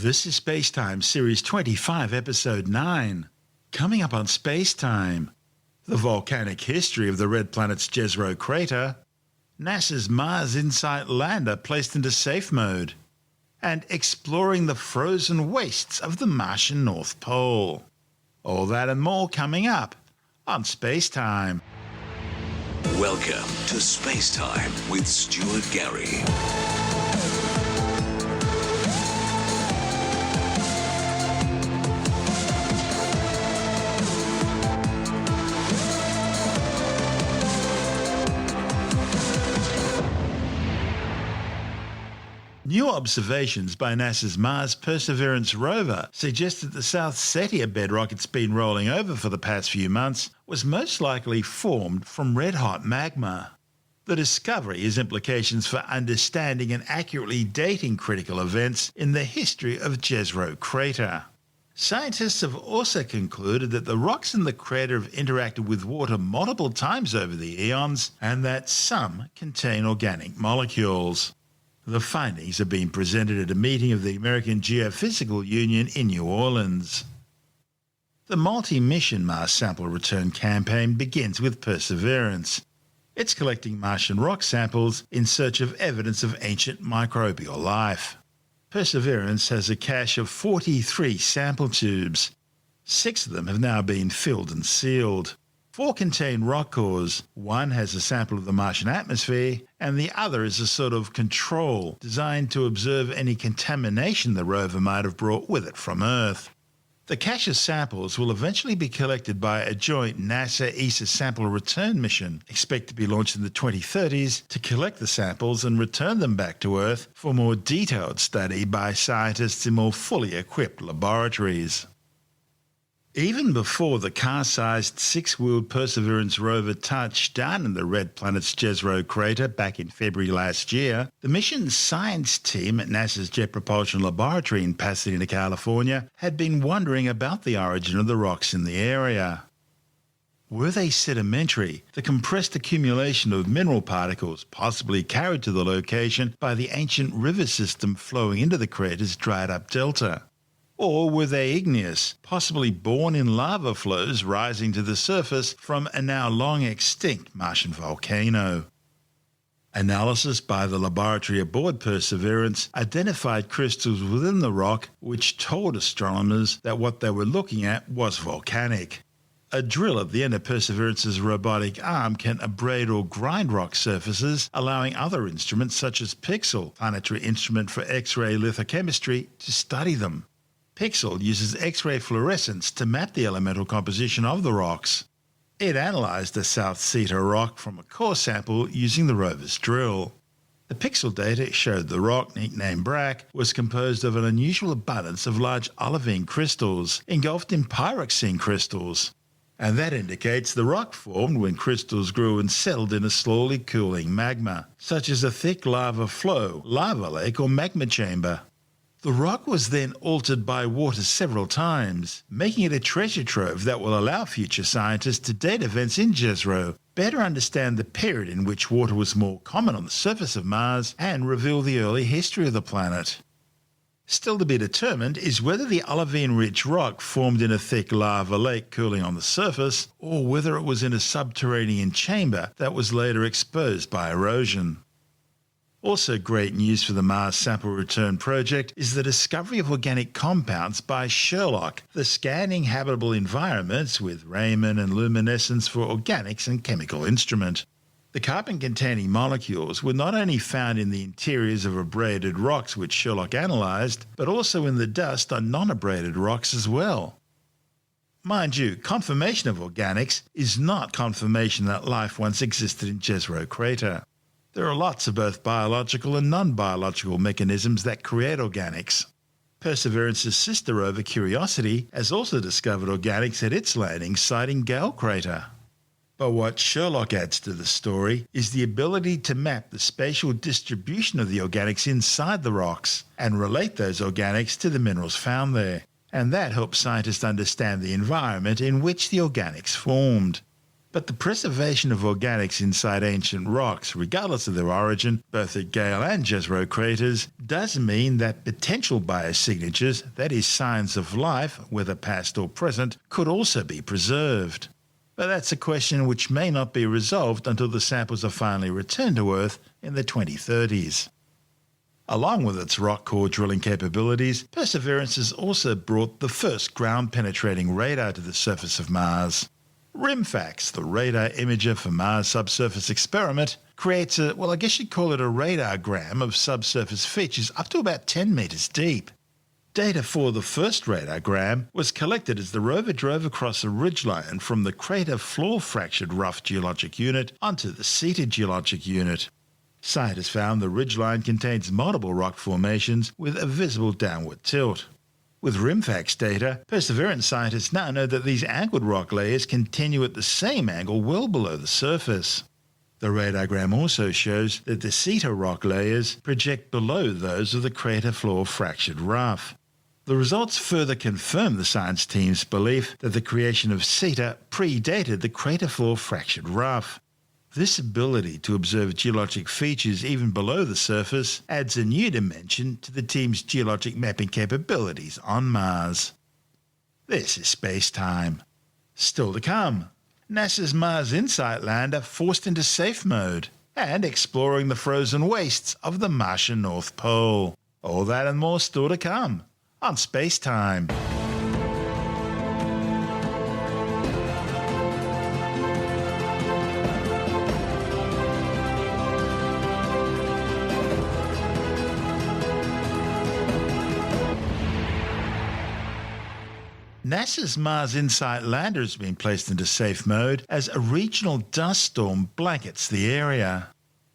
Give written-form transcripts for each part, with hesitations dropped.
This is SpaceTime Series 25, Episode 9. Coming up on SpaceTime, the volcanic history of the red planet's Jezero Crater, NASA's Mars InSight lander placed into safe mode, and exploring the frozen wastes of the Martian North Pole. All that and more coming up on SpaceTime. Welcome to SpaceTime with Stuart Gary. New observations by NASA's Mars Perseverance rover suggest that the South Séítah bedrock it's been rolling over for the past few months was most likely formed from red-hot magma. The discovery has implications for understanding and accurately dating critical events in the history of Jezero Crater. Scientists have also concluded that the rocks in the crater have interacted with water multiple times over the eons and that some contain organic molecules. The findings have been presented at a meeting of the American Geophysical Union in New Orleans. The multi-mission Mars sample return campaign begins with Perseverance. It's collecting Martian rock samples in search of evidence of ancient microbial life. Perseverance has a cache of 43 sample tubes. 6 of them have now been filled and sealed. 4 contain rock cores. 1 has a sample of the Martian atmosphere, and the other is a sort of control designed to observe any contamination the rover might have brought with it from Earth. The cache of samples will eventually be collected by a joint NASA-ESA sample return mission, expected to be launched in the 2030s, to collect the samples and return them back to Earth for more detailed study by scientists in more fully equipped laboratories. Even before the car-sized 6-wheeled Perseverance rover touched down in the red planet's Jezero Crater back in February last year, the mission's science team at NASA's Jet Propulsion Laboratory in Pasadena, California, had been wondering about the origin of the rocks in the area. Were they sedimentary, the compressed accumulation of mineral particles possibly carried to the location by the ancient river system flowing into the crater's dried-up delta? Or were they igneous, possibly born in lava flows rising to the surface from a now long extinct Martian volcano? Analysis by the laboratory aboard Perseverance identified crystals within the rock which told astronomers that what they were looking at was volcanic. A drill at the end of Perseverance's robotic arm can abrade or grind rock surfaces, allowing other instruments such as PIXL, planetary instrument for X-ray lithochemistry, to study them. PIXL uses X-ray fluorescence to map the elemental composition of the rocks. It analysed the South Séítah rock from a core sample using the rover's drill. The PIXL data showed the rock, nicknamed Brack, was composed of an unusual abundance of large olivine crystals engulfed in pyroxene crystals. And that indicates the rock formed when crystals grew and settled in a slowly cooling magma, such as a thick lava flow, lava lake or magma chamber. The rock was then altered by water several times, making it a treasure trove that will allow future scientists to date events in Jezero, better understand the period in which water was more common on the surface of Mars, and reveal the early history of the planet. Still to be determined is whether the olivine-rich rock formed in a thick lava lake cooling on the surface, or whether it was in a subterranean chamber that was later exposed by erosion. Also great news for the Mars Sample Return Project is the discovery of organic compounds by SHERLOC, the scanning habitable environments with Raman and luminescence for organics and chemical instrument. The carbon-containing molecules were not only found in the interiors of abraded rocks which SHERLOC analysed, but also in the dust on non-abraded rocks as well. Mind you, confirmation of organics is not confirmation that life once existed in Jezero Crater. There are lots of both biological and non-biological mechanisms that create organics. Perseverance's sister rover Curiosity has also discovered organics at its landing site in Jezero Crater. But what SHERLOC adds to the story is the ability to map the spatial distribution of the organics inside the rocks and relate those organics to the minerals found there. And that helps scientists understand the environment in which the organics formed. But the preservation of organics inside ancient rocks, regardless of their origin, both at Gale and Jezero craters, does mean that potential biosignatures, that is signs of life, whether past or present, could also be preserved. But that's a question which may not be resolved until the samples are finally returned to Earth in the 2030s. Along with its rock core drilling capabilities, Perseverance has also brought the first ground-penetrating radar to the surface of Mars. RIMFAX, the radar imager for Mars subsurface experiment, creates a, well, I guess you'd call it a radargram of subsurface features up to about 10 metres deep. Data for the first radargram was collected as the rover drove across a ridgeline from the crater floor fractured rough geologic unit onto the Séítah geologic unit. Scientists found the ridgeline contains multiple rock formations with a visible downward tilt. With RIMFAX data, Perseverance scientists now know that these angled rock layers continue at the same angle well below the surface. The radargram also shows that the Séítah rock layers project below those of the crater floor fractured rough. The results further confirm the science team's belief that the creation of Séítah predated the crater floor fractured rough. This ability to observe geologic features even below the surface adds a new dimension to the team's geologic mapping capabilities on Mars. This is SpaceTime. Still to come, NASA's Mars InSight lander forced into safe mode, and exploring the frozen wastes of the Martian North Pole. All that and more still to come on SpaceTime. NASA's Mars InSight lander has been placed into safe mode as a regional dust storm blankets the area.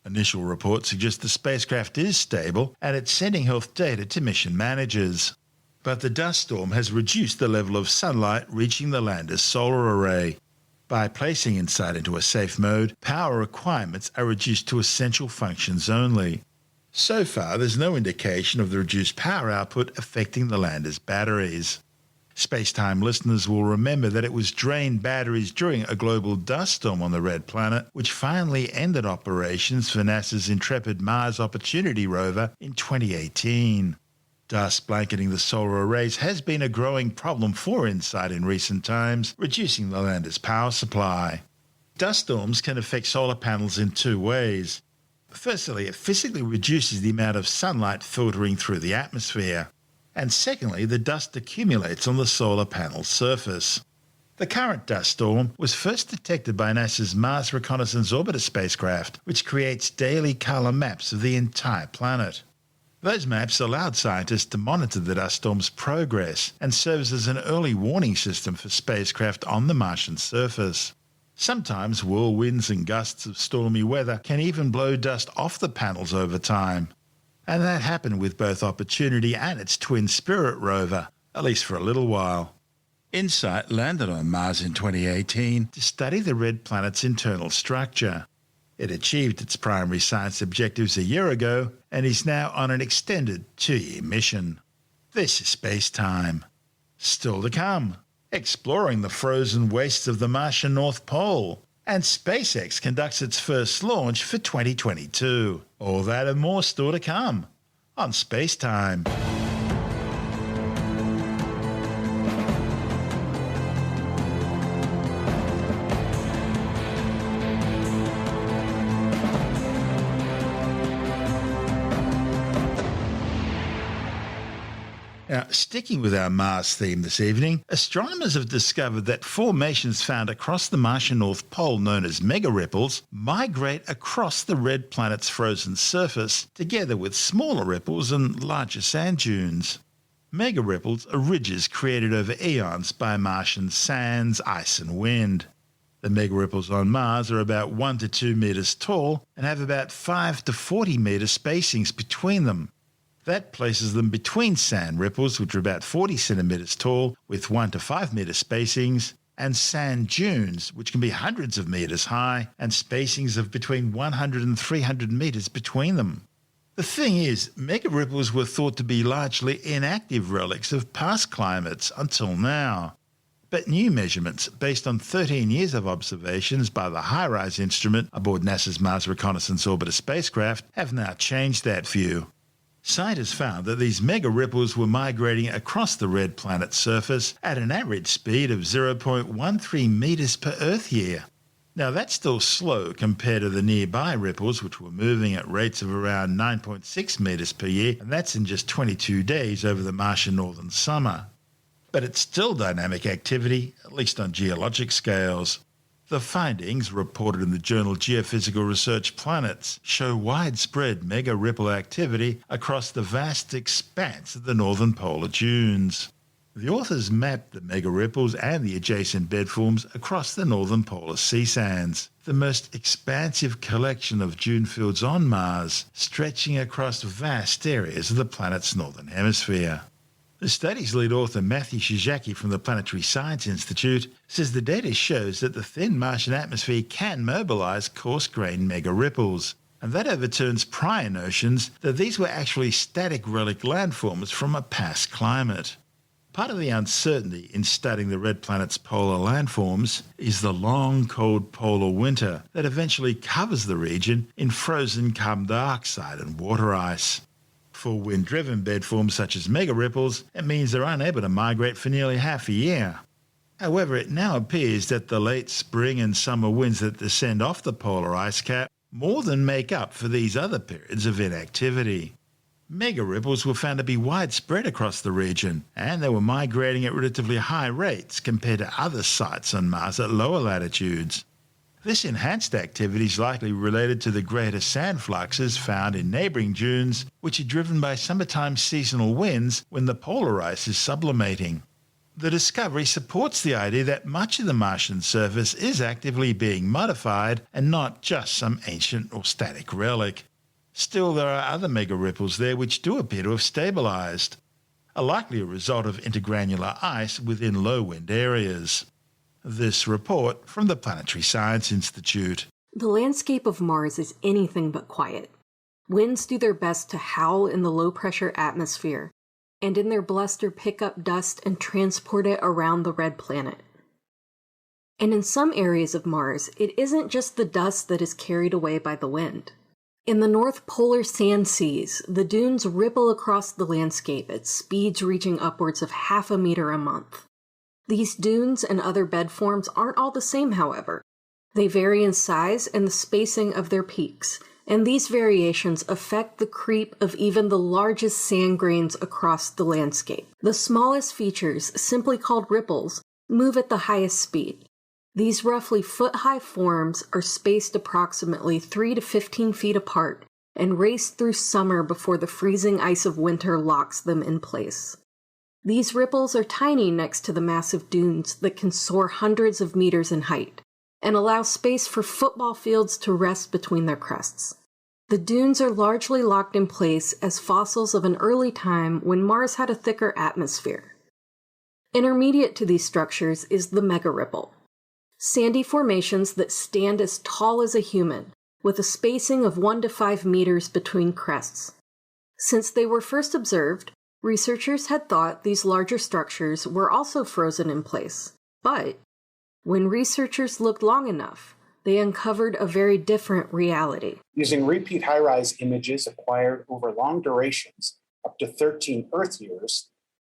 Initial reports suggest the spacecraft is stable and it's sending health data to mission managers. But the dust storm has reduced the level of sunlight reaching the lander's solar array. By placing InSight into a safe mode, power requirements are reduced to essential functions only. So far, there's no indication of the reduced power output affecting the lander's batteries. SpaceTime listeners will remember that it was drained batteries during a global dust storm on the Red Planet, which finally ended operations for NASA's Intrepid Mars Opportunity rover in 2018. Dust blanketing the solar arrays has been a growing problem for InSight in recent times, reducing the lander's power supply. Dust storms can affect solar panels in two ways. Firstly, it physically reduces the amount of sunlight filtering through the atmosphere. And secondly, the dust accumulates on the solar panel's surface. The current dust storm was first detected by NASA's Mars Reconnaissance Orbiter spacecraft, which creates daily colour maps of the entire planet. Those maps allowed scientists to monitor the dust storm's progress and serves as an early warning system for spacecraft on the Martian surface. Sometimes whirlwinds and gusts of stormy weather can even blow dust off the panels over time. And that happened with both Opportunity and its twin Spirit rover, at least for a little while. InSight landed on Mars in 2018 to study the red planet's internal structure. It achieved its primary science objectives a year ago and is now on an extended 2-year mission. This is SpaceTime. Still to come, exploring the frozen wastes of the Martian North Pole. And SpaceX conducts its first launch for 2022. All that and more still to come on SpaceTime. Now, sticking with our Mars theme this evening, astronomers have discovered that formations found across the Martian North Pole known as megaripples migrate across the red planet's frozen surface, together with smaller ripples and larger sand dunes. Megaripples are ridges created over eons by Martian sands, ice and wind. The megaripples on Mars are about 1 to 2 metres tall and have about 5 to 40 metre spacings between them. That places them between sand ripples, which are about 40 centimetres tall with 1 to 5 metre spacings, and sand dunes, which can be hundreds of metres high and spacings of between 100 and 300 metres between them. The thing is, megaripples were thought to be largely inactive relics of past climates until now. But new measurements, based on 13 years of observations by the HiRISE instrument aboard NASA's Mars Reconnaissance Orbiter spacecraft, have now changed that view. Scientists found that these mega ripples were migrating across the red planet's surface at an average speed of 0.13 meters per Earth year. Now that's still slow compared to the nearby ripples, which were moving at rates of around 9.6 meters per year, and that's in just 22 days over the Martian northern summer. But it's still dynamic activity, at least on geologic scales. The findings, reported in the journal Geophysical Research Planets, show widespread mega ripple activity across the vast expanse of the northern polar dunes. The authors mapped the mega ripples and the adjacent bedforms across the northern polar sea sands, the most expansive collection of dune fields on Mars, stretching across vast areas of the planet's northern hemisphere. The study's lead author, Matthew Shirzaki from the Planetary Science Institute, says the data shows that the thin Martian atmosphere can mobilize coarse-grained mega ripples, and that overturns prior notions that these were actually static relic landforms from a past climate. Part of the uncertainty in studying the red planet's polar landforms is the long, cold polar winter that eventually covers the region in frozen carbon dioxide and water ice. For wind-driven bedforms such as mega ripples, it means they're unable to migrate for nearly half a year. However, it now appears that the late spring and summer winds that descend off the polar ice cap more than make up for these other periods of inactivity. Mega ripples were found to be widespread across the region, and they were migrating at relatively high rates compared to other sites on Mars at lower latitudes. This enhanced activity is likely related to the greater sand fluxes found in neighbouring dunes, which are driven by summertime seasonal winds when the polar ice is sublimating. The discovery supports the idea that much of the Martian surface is actively being modified and not just some ancient or static relic. Still, there are other mega ripples there which do appear to have stabilised, a likely result of intergranular ice within low wind areas. This report from the Planetary Science Institute. The landscape of Mars is anything but quiet. Winds do their best to howl in the low-pressure atmosphere, and in their bluster pick up dust and transport it around the red planet. And in some areas of Mars, it isn't just the dust that is carried away by the wind. In the North Polar sand seas, the dunes ripple across the landscape at speeds reaching upwards of 0.5 meters a month. These dunes and other bedforms aren't all the same, however. They vary in size and the spacing of their peaks, and these variations affect the creep of even the largest sand grains across the landscape. The smallest features, simply called ripples, move at the highest speed. These roughly foot-high forms are spaced approximately 3 to 15 feet apart and race through summer before the freezing ice of winter locks them in place. These ripples are tiny next to the massive dunes that can soar hundreds of meters in height, and allow space for football fields to rest between their crests. The dunes are largely locked in place as fossils of an early time when Mars had a thicker atmosphere. Intermediate to these structures is the megaripple. Sandy formations that stand as tall as a human, with a spacing of 1 to 5 meters between crests. Since they were first observed, researchers had thought these larger structures were also frozen in place, but when researchers looked long enough, they uncovered a very different reality. Using repeat HiRISE images acquired over long durations, up to 13 Earth years,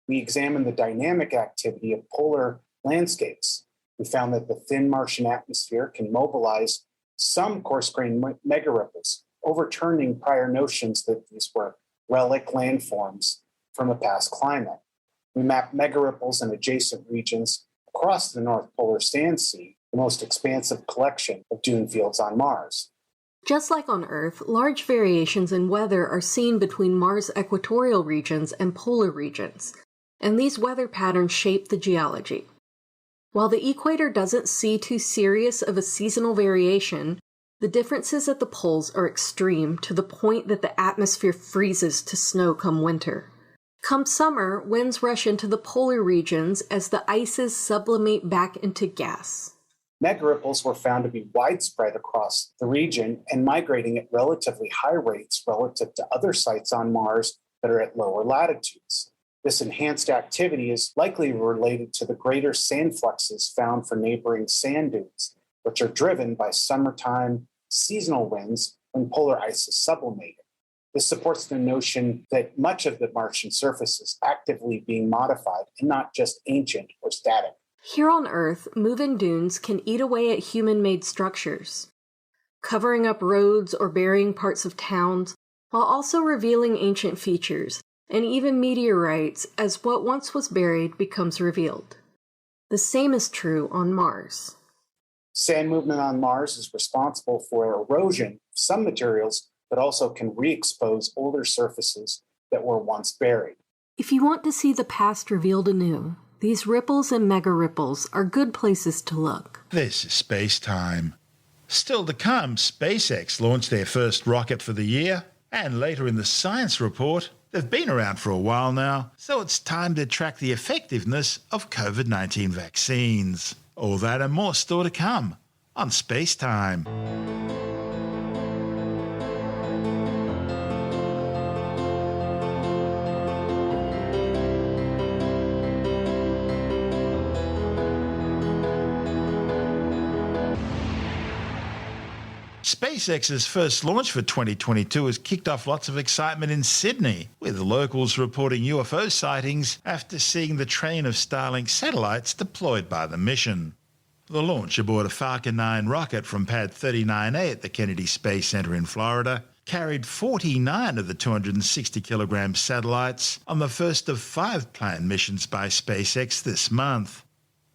we examined the dynamic activity of polar landscapes. We found that the thin Martian atmosphere can mobilize some coarse-grained megaripples, overturning prior notions that these were relic landforms from a past climate. We mapped megaripples in adjacent regions across the North Polar Sand Sea, the most expansive collection of dune fields on Mars. Just like on Earth, large variations in weather are seen between Mars' equatorial regions and polar regions, and these weather patterns shape the geology. While the equator doesn't see too serious of a seasonal variation, the differences at the poles are extreme to the point that the atmosphere freezes to snow come winter. Come summer, winds rush into the polar regions as the ices sublimate back into gas. Megaripples were found to be widespread across the region and migrating at relatively high rates relative to other sites on Mars that are at lower latitudes. This enhanced activity is likely related to the greater sand fluxes found for neighboring sand dunes, which are driven by summertime seasonal winds when polar ice is sublimated. This supports the notion that much of the Martian surface is actively being modified and not just ancient or static. Here on Earth, moving dunes can eat away at human-made structures, covering up roads or burying parts of towns, while also revealing ancient features, and even meteorites as what once was buried becomes revealed. The same is true on Mars. Sand movement on Mars is responsible for erosion of some materials, but also can re-expose older surfaces that were once buried. If you want to see the past revealed anew, these ripples and mega ripples are good places to look. This is SpaceTime. Still to come, SpaceX launched their first rocket for the year, and later in the science report, they've been around for a while now, so it's time to track the effectiveness of COVID-19 vaccines. All that and more still to come on SpaceTime. SpaceX's first launch for 2022 has kicked off lots of excitement in Sydney, with locals reporting UFO sightings after seeing the train of Starlink satellites deployed by the mission. The launch aboard a Falcon 9 rocket from Pad 39A at the Kennedy Space Center in Florida carried 49 of the 260-kilogram satellites on the first of 5 planned missions by SpaceX this month.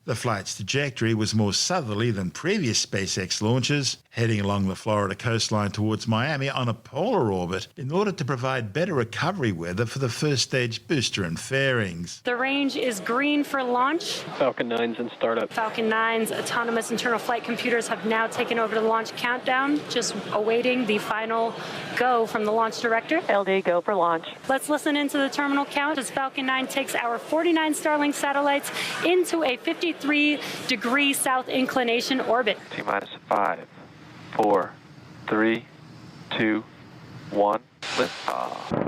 The flight's trajectory was more southerly than previous SpaceX launches, heading along the Florida coastline towards Miami on a polar orbit in order to provide better recovery weather for the first stage booster and fairings. The range is green for launch. Falcon 9's in startup. Falcon 9's autonomous internal flight computers have now taken over the launch countdown, just awaiting the final go from the launch director. LD, go for launch. Let's listen into the terminal count as Falcon 9 takes our 49 Starlink satellites into a 53-degree south inclination orbit. T-minus 5, 4, 3, 2, 1, liftoff.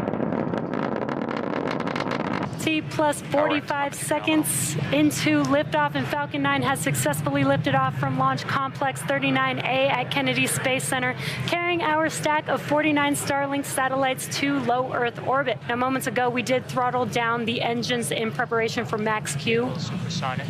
T plus 45 seconds into liftoff, and Falcon 9 has successfully lifted off from Launch Complex 39A at Kennedy Space Center, carrying our stack of 49 Starlink satellites to low Earth orbit. Now, moments ago, we did throttle down the engines in preparation for Max Q. Supersonic.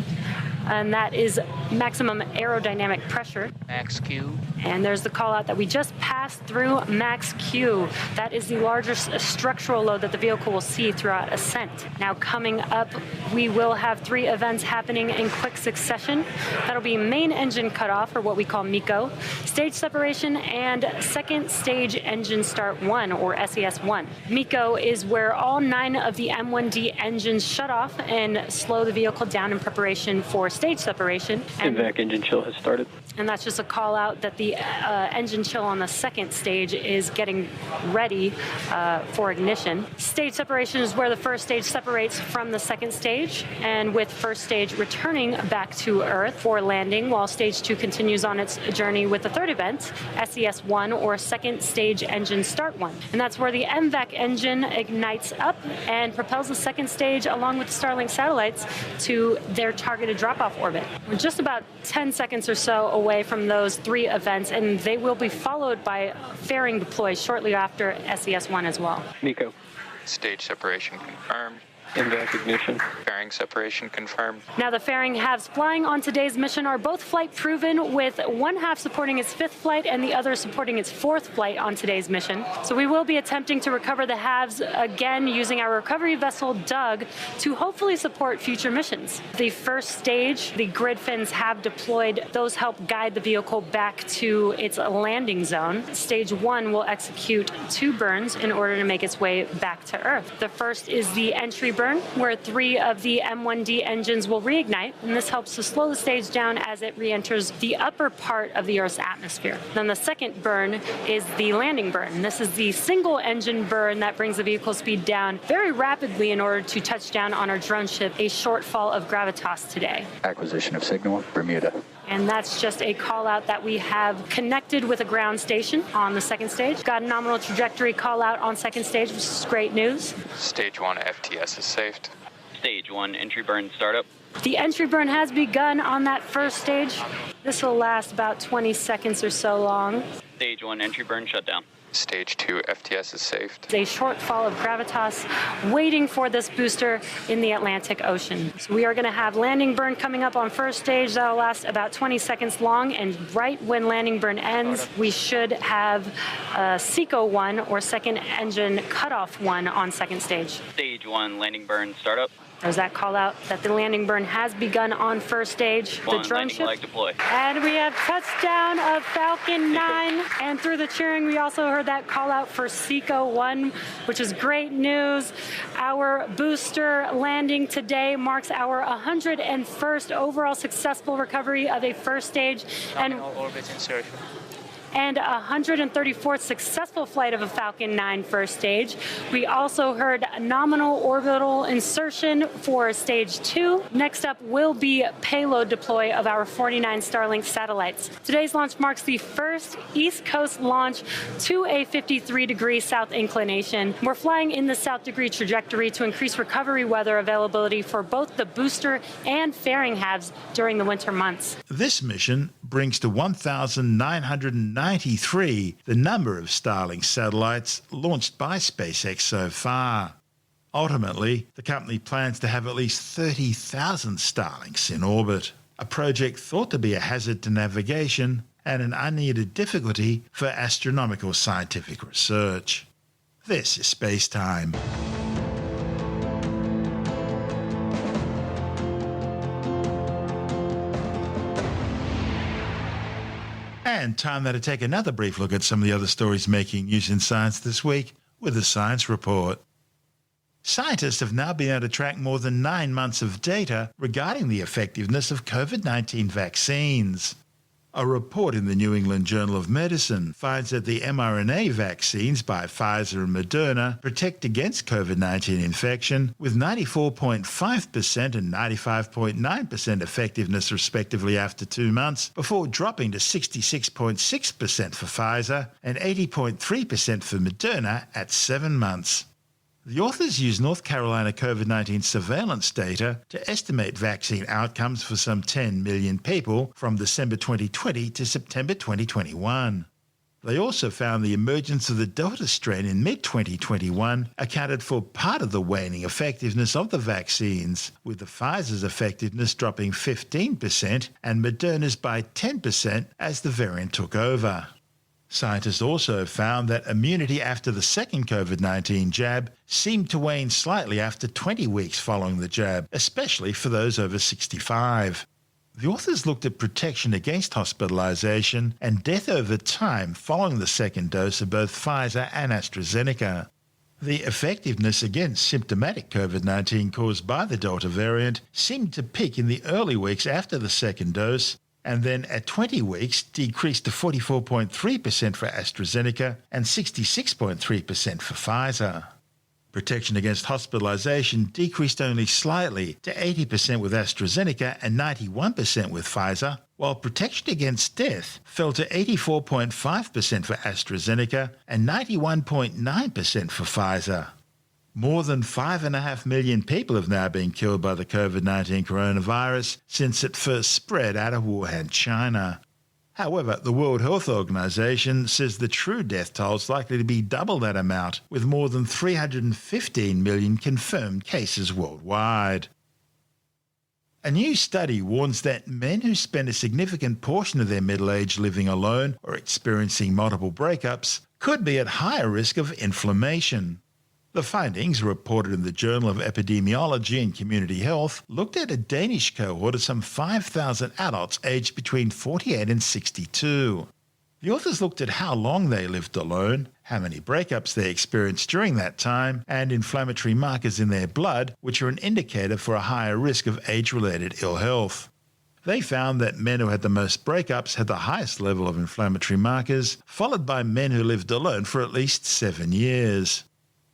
And that is maximum aerodynamic pressure. Max Q. And there's the call out that we just passed through Max Q. That is the largest structural load that the vehicle will see throughout ascent. Now coming up, we will have 3 events happening in quick succession. That'll be main engine cutoff, or what we call MECO, stage separation, and second stage engine start 1, or SES1. MECO is where all 9 of the M1D engines shut off and slow the vehicle down in preparation for stage separation. And vac engine chill has started. And that's just a call out that the engine chill on the second stage is getting ready for ignition. Stage separation is where the first stage separates from the second stage, and with first stage returning back to Earth for landing, while stage 2 continues on its journey with the third event, SES1, or second stage engine start 1. And that's where the MVAC engine ignites up and propels the second stage along with the Starlink satellites to their targeted drop-off orbit. We're just about 10 seconds or so away from those 3 events, and they will be followed by fairing deploy shortly after SES1 as well. MECO. Stage separation confirmed. MVAC ignition. Fairing separation confirmed. Now, the fairing halves flying on today's mission are both flight proven, with one half supporting its 5th flight and the other supporting its 4th flight on today's mission. So we will be attempting to recover the halves again using our recovery vessel Doug to hopefully support future missions. The first stage, the grid fins have deployed. Those help guide the vehicle back to its landing zone. Stage 1 will execute 2 burns in order to make its way back to Earth. The first is the entry burn, where 3 of the M1D engines will reignite, and this helps to slow the stage down as it re-enters the upper part of the Earth's atmosphere. Then the second burn is the landing burn. This is the single engine burn that brings the vehicle speed down very rapidly in order to touch down on our drone ship, a shortfall of gravitas today. Acquisition of signal, Bermuda. And that's just a call out that we have connected with a ground station on the second stage. Got a nominal trajectory call out on second stage, which is great news. Stage 1 FTS is saved. Stage 1 entry burn startup. The entry burn has begun on that first stage. This will last about 20 seconds or so long. Stage 1 entry burn shutdown. Stage 2 FTS is saved. It's a shortfall of gravitas waiting for this booster in the Atlantic Ocean. So we are going to have landing burn coming up on first stage. That'll last about 20 seconds long, and right when landing burn ends, we should have SECO 1 or second engine cutoff 1 on second stage. Stage 1 landing burn startup. There's that call out that the landing burn has begun on first stage. The One drone landing ship. leg deploy. And we have touchdown of Falcon 9. And through the cheering, we also heard that call out for SECO 1, which is great news. Our booster landing today marks our 101st overall successful recovery of a first stage and 134th successful flight of a Falcon 9 first stage. We also heard nominal orbital insertion for stage 2. Next up will be payload deploy of our 49 Starlink satellites. Today's launch marks the first East Coast launch to a 53-degree south inclination. We're flying in the south degree trajectory to increase recovery weather availability for both the booster and fairing halves during the winter months. This mission brings to 1,993 the number of Starlink satellites launched by SpaceX so far. Ultimately, the company plans to have at least 30,000 Starlinks in orbit, a project thought to be a hazard to navigation and an unneeded difficulty for astronomical scientific research. This is SpaceTime. And time now to take another brief look at some of the other stories making news in science this week with the Science Report. Scientists have now been able to track more than 9 months of data regarding the effectiveness of COVID-19 vaccines. A report in the New England Journal of Medicine finds that the mRNA vaccines by Pfizer and Moderna protect against COVID-19 infection with 94.5% and 95.9% effectiveness respectively after 2 months, before dropping to 66.6% for Pfizer and 80.3% for Moderna at 7 months. The authors use North Carolina COVID-19 surveillance data to estimate vaccine outcomes for some 10 million people from December 2020 to September 2021. They also found the emergence of the Delta strain in mid-2021 accounted for part of the waning effectiveness of the vaccines, with the Pfizer's effectiveness dropping 15% and Moderna's by 10% as the variant took over. Scientists also found that immunity after the second COVID-19 jab seemed to wane slightly after 20 weeks following the jab, especially for those over 65. The authors looked at protection against hospitalization and death over time following the second dose of both Pfizer and AstraZeneca. The effectiveness against symptomatic COVID-19 caused by the Delta variant seemed to peak in the early weeks after the second dose, and then at 20 weeks decreased to 44.3% for AstraZeneca and 66.3% for Pfizer. Protection against hospitalization decreased only slightly to 80% with AstraZeneca and 91% with Pfizer, while protection against death fell to 84.5% for AstraZeneca and 91.9% for Pfizer. More than 5.5 million people have now been killed by the COVID-19 coronavirus since it first spread out of Wuhan, China. However, the World Health Organization says the true death toll is likely to be double that amount, with more than 315 million confirmed cases worldwide. A new study warns that men who spend a significant portion of their middle age living alone or experiencing multiple breakups could be at higher risk of inflammation. The findings, reported in the Journal of Epidemiology and Community Health, looked at a Danish cohort of some 5,000 adults aged between 48 and 62. The authors looked at how long they lived alone, how many breakups they experienced during that time, and inflammatory markers in their blood, which are an indicator for a higher risk of age-related ill health. They found that men who had the most breakups had the highest level of inflammatory markers, followed by men who lived alone for at least 7 years.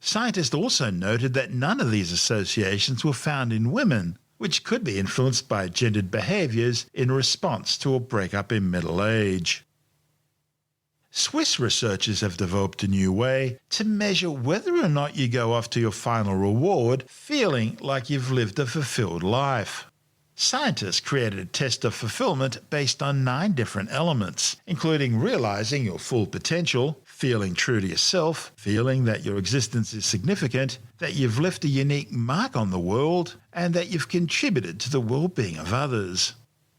Scientists also noted that none of these associations were found in women, which could be influenced by gendered behaviours in response to a breakup in middle age. Swiss researchers have developed a new way to measure whether or not you go off to your final reward feeling like you've lived a fulfilled life. Scientists created a test of fulfillment based on 9 different elements, including realizing your full potential, feeling true to yourself, feeling that your existence is significant, that you've left a unique mark on the world, and that you've contributed to the well-being of others.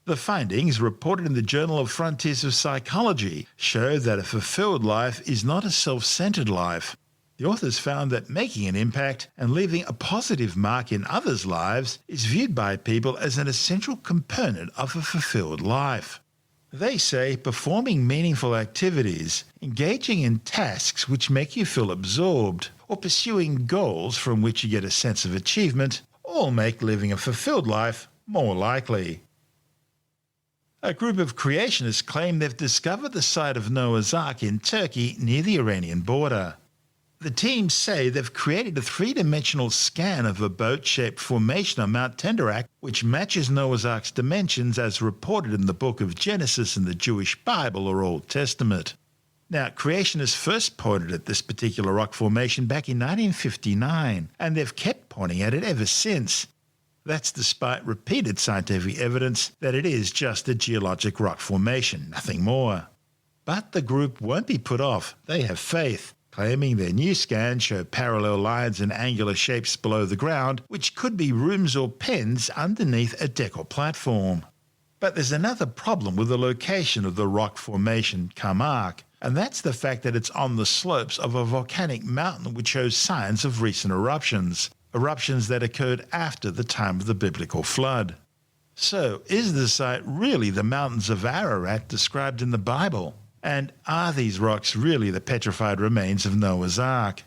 The findings, reported in the Journal of Frontiers of Psychology, show that a fulfilled life is not a self-centered life. The authors found that making an impact and leaving a positive mark in others' lives is viewed by people as an essential component of a fulfilled life. They say performing meaningful activities, engaging in tasks which make you feel absorbed, or pursuing goals from which you get a sense of achievement all make living a fulfilled life more likely. A group of creationists claim they've discovered the site of Noah's Ark in Turkey near the Iranian border. The team say they've created a 3-dimensional scan of a boat-shaped formation on Mount Tenderach, which matches Noah's Ark's dimensions as reported in the book of Genesis in the Jewish Bible or Old Testament. Now, creationists first pointed at this particular rock formation back in 1959, and they've kept pointing at it ever since. That's despite repeated scientific evidence that it is just a geologic rock formation, nothing more. But the group won't be put off. They have faith, claiming their new scans show parallel lines and angular shapes below the ground, which could be rooms or pens underneath a deck or platform. But there's another problem with the location of the rock formation come arc, and that's the fact that it's on the slopes of a volcanic mountain which shows signs of recent eruptions that occurred after the time of the biblical flood. So, is the site really the mountains of Ararat described in the Bible? And are these rocks really the petrified remains of Noah's Ark?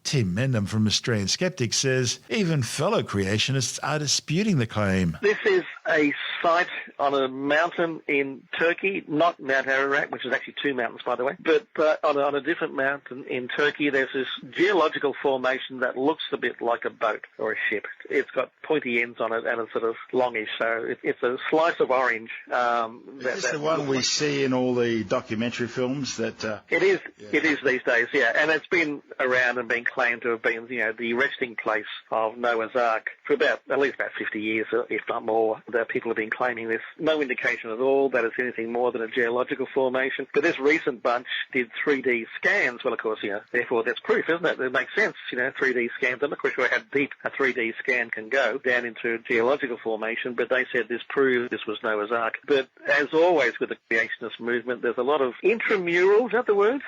Tim Mendham from Australian Skeptics says even fellow creationists are disputing the claim. This is a site on a mountain in Turkey, not Mount Ararat, which is actually 2 mountains, by the way, but on a different mountain in Turkey, there's this geological formation that looks a bit like a boat or a ship. It's got pointy ends on it and it's sort of longish, so it's a slice of orange. Is this the one we see in all the documentary films? That It is these days, yeah, and it's been around and been claimed to have been, the resting place of Noah's Ark for at least about 50 years, if not more. That people have been claiming this. No indication at all that it's anything more than a geological formation. But this recent bunch did 3D scans. Well, of course, therefore that's proof, isn't it? It makes sense, 3D scans. I'm not quite sure how deep a 3D scan can go down into a geological formation, but they said this proved this was Noah's Ark. But as always with the creationist movement, there's a lot of intramural, is that the word?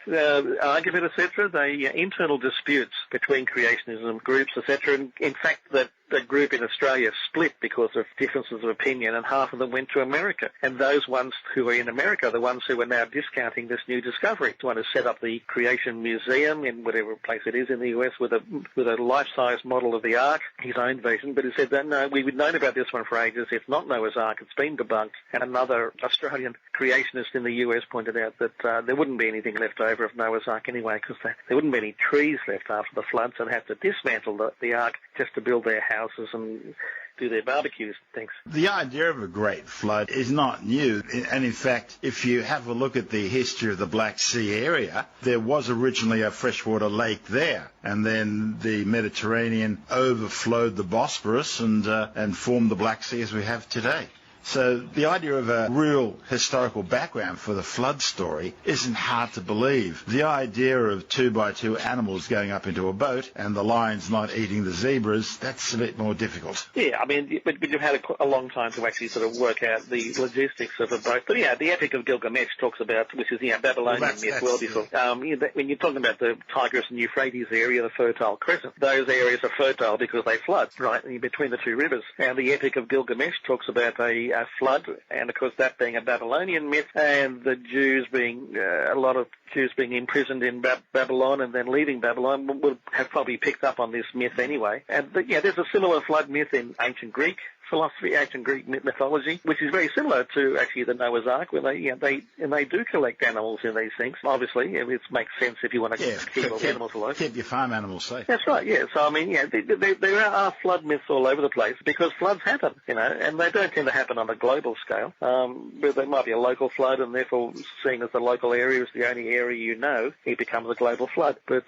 Argument, etc., internal disputes between creationism groups, etc. And in fact, that the group in Australia split because of differences of opinion, and half of them went to America. And those ones who are in America are the ones who are now discounting this new discovery. The one who set up the Creation Museum in whatever place it is in the US with a life-size model of the Ark, his own version, but he said that, no, we've known about this one for ages. It's not Noah's Ark. It's been debunked. And another Australian creationist in the US pointed out that there wouldn't be anything left over of Noah's Ark anyway, because there wouldn't be any trees left after the floods, and have to dismantle the Ark just to build their houses and do their barbecues and things. The idea of a great flood is not new, and in fact, if you have a look at the history of the Black Sea area, there was originally a freshwater lake there, and then the Mediterranean overflowed the Bosporus and formed the Black Sea as we have today. So the idea of a real historical background for the flood story isn't hard to believe. The idea of 2x2 animals going up into a boat and the lions not eating the zebras, that's a bit more difficult. Yeah, I mean, but you've had a long time to actually sort of work out the logistics of a boat. But yeah, the Epic of Gilgamesh talks about, which is Babylonian myth world before. When you're talking about the Tigris and Euphrates area, the Fertile Crescent, those areas are fertile because they flood, right, between the two rivers. And the Epic of Gilgamesh talks about a flood, and of course that being a Babylonian myth, and the Jews being, a lot of Jews being imprisoned in Babylon and then leaving Babylon would have probably picked up on this myth anyway. And there's a similar flood myth in ancient Greek philosophy, ancient Greek mythology, which is very similar to actually the Noah's Ark, where they do collect animals in these things. Obviously, it makes sense if you want to keep all animals alive. Keep your farm animals safe. That's right, yeah. So, I mean, yeah, there are flood myths all over the place because floods happen, and they don't tend to happen on a global scale. But there might be a local flood, and therefore, seeing as the local area is the only area you know, it becomes a global flood. But,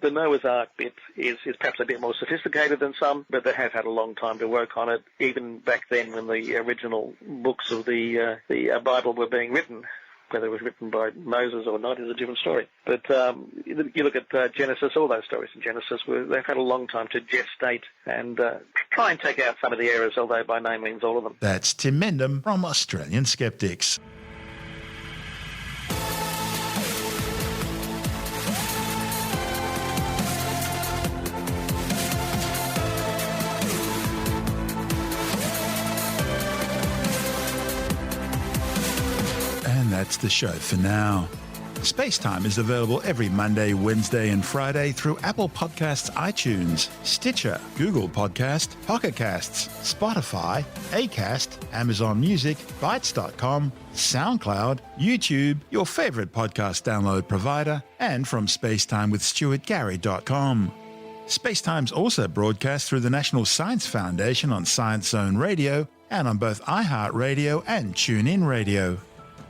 the Noah's Ark bit is perhaps a bit more sophisticated than some, but they have had a long time to work on it, even back then when the original books of the Bible were being written. Whether it was written by Moses or not is a different story. But you look at Genesis, all those stories in Genesis, they've had a long time to gestate and try and take out some of the errors, although by no means all of them. That's Tim Mendham from Australian Skeptics. That's the show for now. SpaceTime is available every Monday, Wednesday and Friday through Apple Podcasts, iTunes, Stitcher, Google Podcast, Pocket Casts, Spotify, Acast, Amazon Music, Bytes.com, SoundCloud, YouTube, your favourite podcast download provider, and from spacetimewithstuartgary.com. SpaceTime's also broadcast through the National Science Foundation on Science Zone Radio and on both iHeartRadio and TuneIn Radio.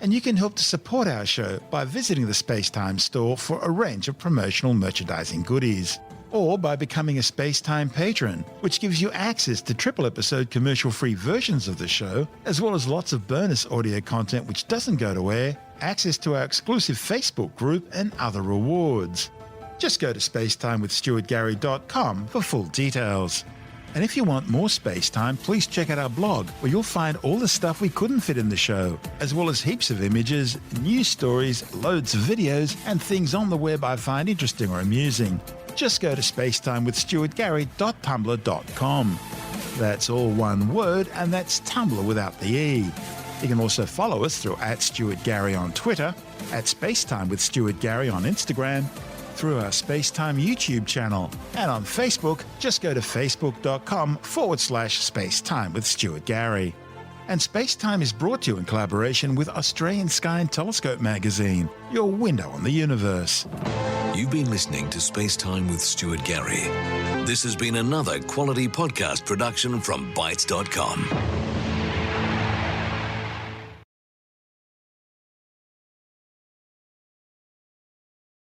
And you can help to support our show by visiting the SpaceTime store for a range of promotional merchandising goodies, or by becoming a SpaceTime patron, which gives you access to triple-episode commercial-free versions of the show, as well as lots of bonus audio content which doesn't go to air, access to our exclusive Facebook group, and other rewards. Just go to spacetimewithstuartgary.com for full details. And if you want more SpaceTime, please check out our blog, where you'll find all the stuff we couldn't fit in the show, as well as heaps of images, news stories, loads of videos, and things on the web I find interesting or amusing. Just go to spacetimewithstuartgary.tumblr.com. That's all one word, and that's Tumblr without the E. You can also follow us through @StuartGary on Twitter, @SpaceTimeWithStuartGary on Instagram, through our SpaceTime YouTube channel, and on Facebook, just go to facebook.com/SpaceTime with Stuart Gary. And SpaceTime is brought to you in collaboration with Australian Sky and Telescope magazine, your window on the universe. You've been listening to SpaceTime with Stuart Gary. This has been another quality podcast production from Bytes.com.